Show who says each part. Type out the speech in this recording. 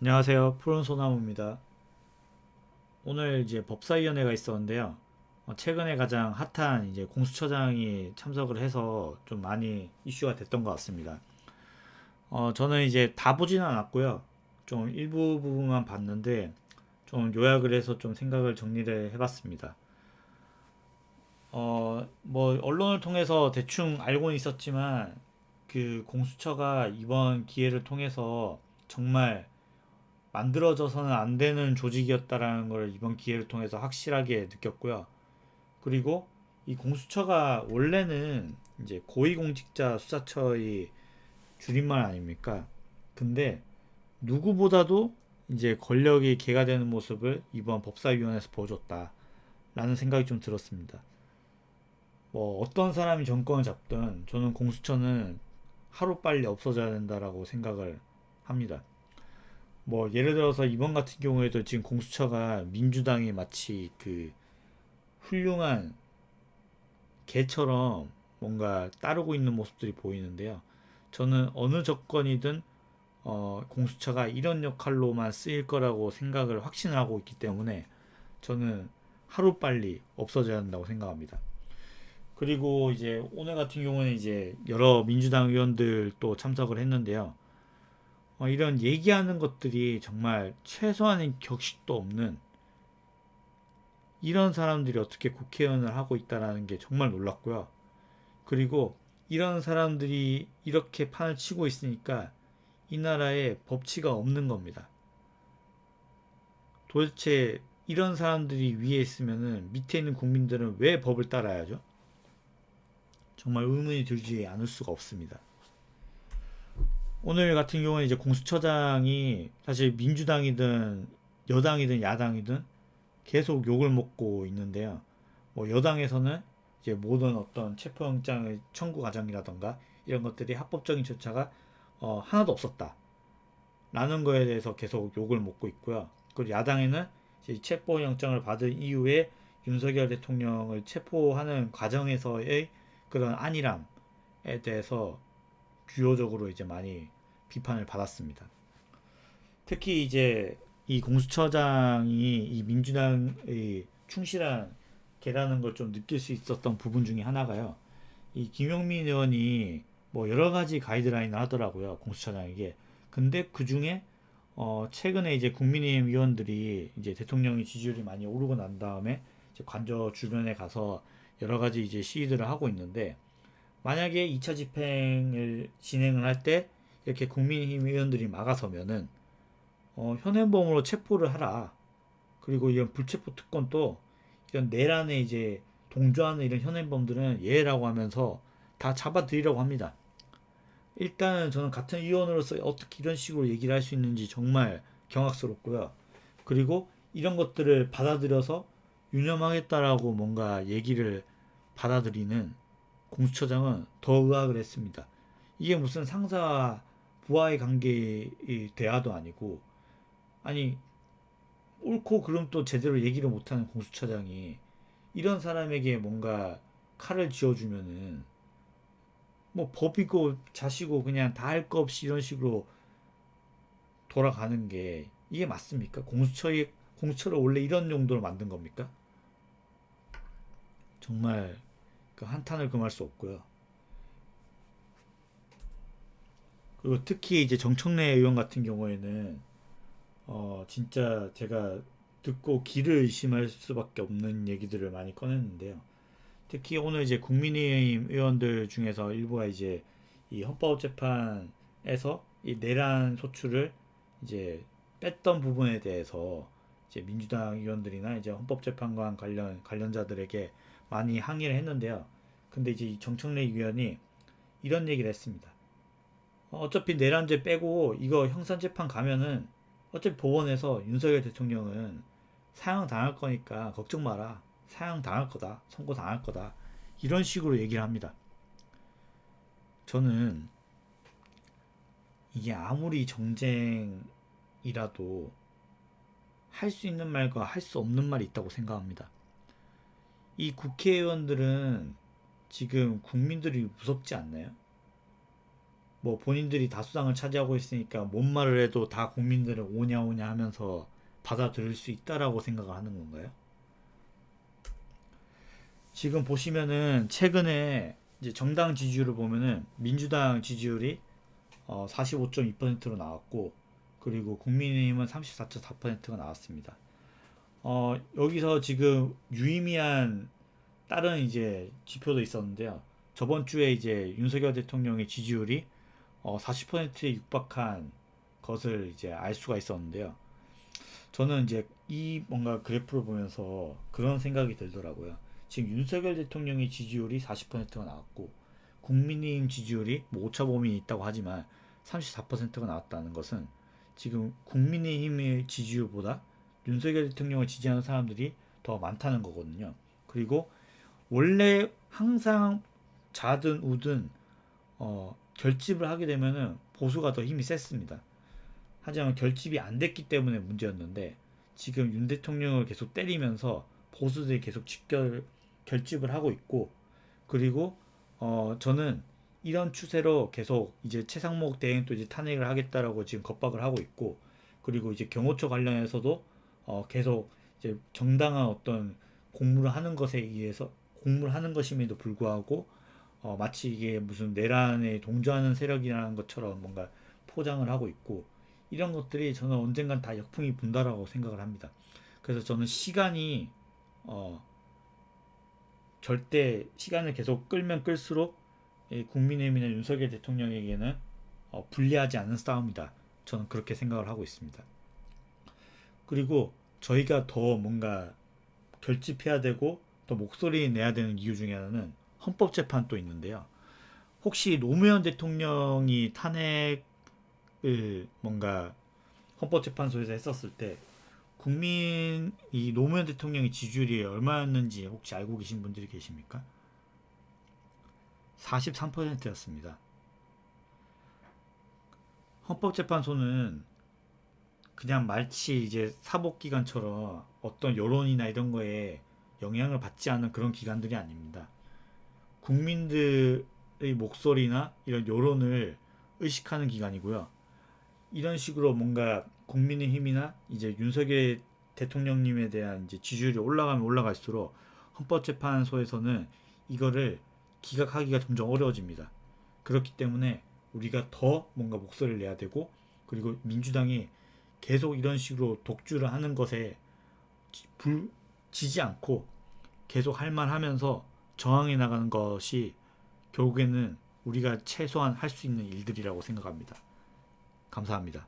Speaker 1: 안녕하세요. 푸른 소나무입니다. 오늘 이제 법사위원회가 있었는데요. 최근에 가장 핫한 이제 공수처장이 참석을 해서 좀 많이 이슈가 됐던 것 같습니다. 저는 이제 다 보지는 않았고요. 좀 일부 부분만 봤는데 좀 요약을 해서 좀 생각을 정리를 해봤습니다. 뭐 언론을 통해서 대충 알고는 있었지만 그 공수처가 이번 기회를 통해서 정말 만들어져서는 안 되는 조직이었다라는 걸 이번 기회를 통해서 확실하게 느꼈고요. 그리고 이 공수처가 원래는 이제 고위공직자 수사처의 줄임말 아닙니까? 근데 누구보다도 이제 권력이 개가 되는 모습을 이번 법사위원회에서 보여줬다라는 생각이 좀 들었습니다. 뭐 어떤 사람이 정권을 잡든 저는 공수처는 하루빨리 없어져야 된다라고 생각을 합니다. 뭐 예를 들어서 이번 같은 경우에도 지금 공수처가 민주당이 마치 그 훌륭한 개처럼 뭔가 따르고 있는 모습들이 보이는데요. 저는 어느 정권이든 공수처가 이런 역할로만 쓰일 거라고 생각을 확신을 하고 있기 때문에 저는 하루빨리 없어져야 한다고 생각합니다. 그리고 이제 오늘 같은 경우는 이제 여러 민주당 의원들 또 참석을 했는데요. 이런 얘기하는 것들이 정말 최소한의 격식도 없는 이런 사람들이 어떻게 국회의원을 하고 있다라는 게 정말 놀랐고요. 그리고 이런 사람들이 이렇게 판을 치고 있으니까 이 나라에 법치가 없는 겁니다. 도대체 이런 사람들이 위에 있으면은 밑에 있는 국민들은 왜 법을 따라야죠? 정말 의문이 들지 않을 수가 없습니다. 오늘 같은 경우는 이제 공수처장이 사실 민주당이든 여당이든 야당이든 계속 욕을 먹고 있는데요. 뭐 여당에서는 이제 모든 어떤 체포영장의 청구 과정이라던가 이런 것들이 합법적인 절차가 하나도 없었다라는 거에 대해서 계속 욕을 먹고 있고요. 그리고 야당에는 이제 체포영장을 받은 이후에 윤석열 대통령을 체포하는 과정에서의 그런 안일함에 대해서 주요적으로 이제 많이 비판을 받았습니다. 특히 이제 이 공수처장이 이 민주당의 충실한 개라는 걸 좀 느낄 수 있었던 부분 중에 하나가요. 이 김용민 의원이 뭐 여러 가지 가이드라인을 하더라고요. 공수처장에게. 근데 그 중에 최근에 이제 국민의힘 의원들이 이제 대통령의 지지율이 많이 오르고 난 다음에 이제 관저 주변에 가서 여러 가지 이제 시위들을 하고 있는데 만약에 2차 집행을 진행을 할 때 이렇게 국민의힘 의원들이 막아서면은 현행범으로 체포를 하라. 그리고 이런 불체포 특권도 이런 내란에 이제 동조하는 이런 현행범들은 예라고 하면서 다 잡아들이려고 합니다. 일단은 저는 같은 의원으로서 어떻게 이런 식으로 얘기를 할 수 있는지 정말 경악스럽고요. 그리고 이런 것들을 받아들여서 유념하겠다라고 뭔가 얘기를 받아들이는 공수처장은 더 의아를 했습니다. 이게 무슨 상사 부하의 관계의 대화도 아니고 아니 옳고 그름 또 제대로 얘기를 못하는 공수처장이 이런 사람에게 뭔가 칼을 쥐어주면은 뭐 법이고 자시고 그냥 다 할 거 없이 이런 식으로 돌아가는 게 이게 맞습니까? 공수처를 원래 이런 용도로 만든 겁니까? 정말 그 한탄을 금할 수 없고요. 그리고 특히 이제 정청래 의원 같은 경우에는 진짜 제가 듣고 귀를 의심할 수밖에 없는 얘기들을 많이 꺼냈는데요. 특히 오늘 이제 국민의힘 의원들 중에서 일부가 이제 이 헌법재판에서 이 내란 소추를 이제 뺐던 부분에 대해서 이제 민주당 의원들이나 이제 헌법재판관 관련자들에게 많이 항의를 했는데요. 근데 이제 이 정청래 의원이 이런 얘기를 했습니다. 어차피 내란죄 빼고 이거 형사재판 가면은 어차피 법원에서 윤석열 대통령은 사형 당할 거니까 걱정 마라. 사형 당할 거다. 선고 당할 거다. 이런 식으로 얘기를 합니다. 저는 이게 아무리 정쟁이라도 할 수 있는 말과 할 수 없는 말이 있다고 생각합니다. 이 국회의원들은 지금 국민들이 무섭지 않나요? 뭐 본인들이 다수당을 차지하고 있으니까 뭔 말을 해도 다 국민들을 오냐 오냐 하면서 받아들일 수 있다라고 생각을 하는 건가요? 지금 보시면은 최근에 이제 정당 지지율을 보면은 민주당 지지율이 45.2%로 나왔고, 그리고 국민의힘은 34.4%가 나왔습니다. 여기서 지금 유의미한 다른 이제 지표도 있었는데요. 저번 주에 이제 윤석열 대통령의 지지율이 40%에 육박한 것을 이제 알 수가 있었는데요. 저는 이제 이 뭔가 그래프를 보면서 그런 생각이 들더라고요. 지금 윤석열 대통령의 지지율이 40%가 나왔고, 국민의힘 지지율이 뭐 오차범위 있다고 하지만 34%가 나왔다는 것은 지금 국민의힘의 지지율보다 윤석열 대통령을 지지하는 사람들이 더 많다는 거거든요. 그리고 원래 항상 좌든 우든 결집을 하게 되면은 보수가 더 힘이 셌습니다. 하지만 결집이 안 됐기 때문에 문제였는데, 지금 윤 대통령을 계속 때리면서 보수들이 계속 결집을 하고 있고, 그리고 저는 이런 추세로 계속 이제 최상목 대행도 이제 탄핵을 하겠다라고 지금 겁박을 하고 있고, 그리고 이제 경호처 관련해서도 계속 이제 정당한 어떤 공무를 하는 것에 의해서 공무를 하는 것임에도 불구하고 마치 이게 무슨 내란에 동조하는 세력이라는 것처럼 뭔가 포장을 하고 있고, 이런 것들이 저는 언젠간 다 역풍이 분다라고 생각을 합니다. 그래서 저는 시간이 어, 절대 시간을 계속 끌면 끌수록 국민의힘이나 윤석열 대통령에게는 불리하지 않은 싸움이다. 저는 그렇게 생각을 하고 있습니다. 그리고 저희가 더 뭔가 결집해야 되고 더 목소리 내야 되는 이유 중에 하나는 헌법재판도 있는데요. 혹시 노무현 대통령이 탄핵을 뭔가 헌법재판소에서 했었을 때 국민 이 노무현 대통령의 지지율이 얼마였는지 혹시 알고 계신 분들이 계십니까? 43%였습니다. 헌법재판소는 그냥 마치 이제 사법기관처럼 어떤 여론이나 이런 거에 영향을 받지 않는 그런 기관들이 아닙니다. 국민들의 목소리나 이런 여론을 의식하는 기관이고요. 이런 식으로 뭔가 국민의힘이나 이제 윤석열 대통령님에 대한 이제 지지율이 올라가면 올라갈수록 헌법재판소에서는 이거를 기각하기가 점점 어려워집니다. 그렇기 때문에 우리가 더 뭔가 목소리를 내야 되고, 그리고 민주당이 계속 이런 식으로 독주를 하는 것에 지지 않고 계속 할 만하면서 저항해 나가는 것이 결국에는 우리가 최소한 할 수 있는 일들이라고 생각합니다. 감사합니다.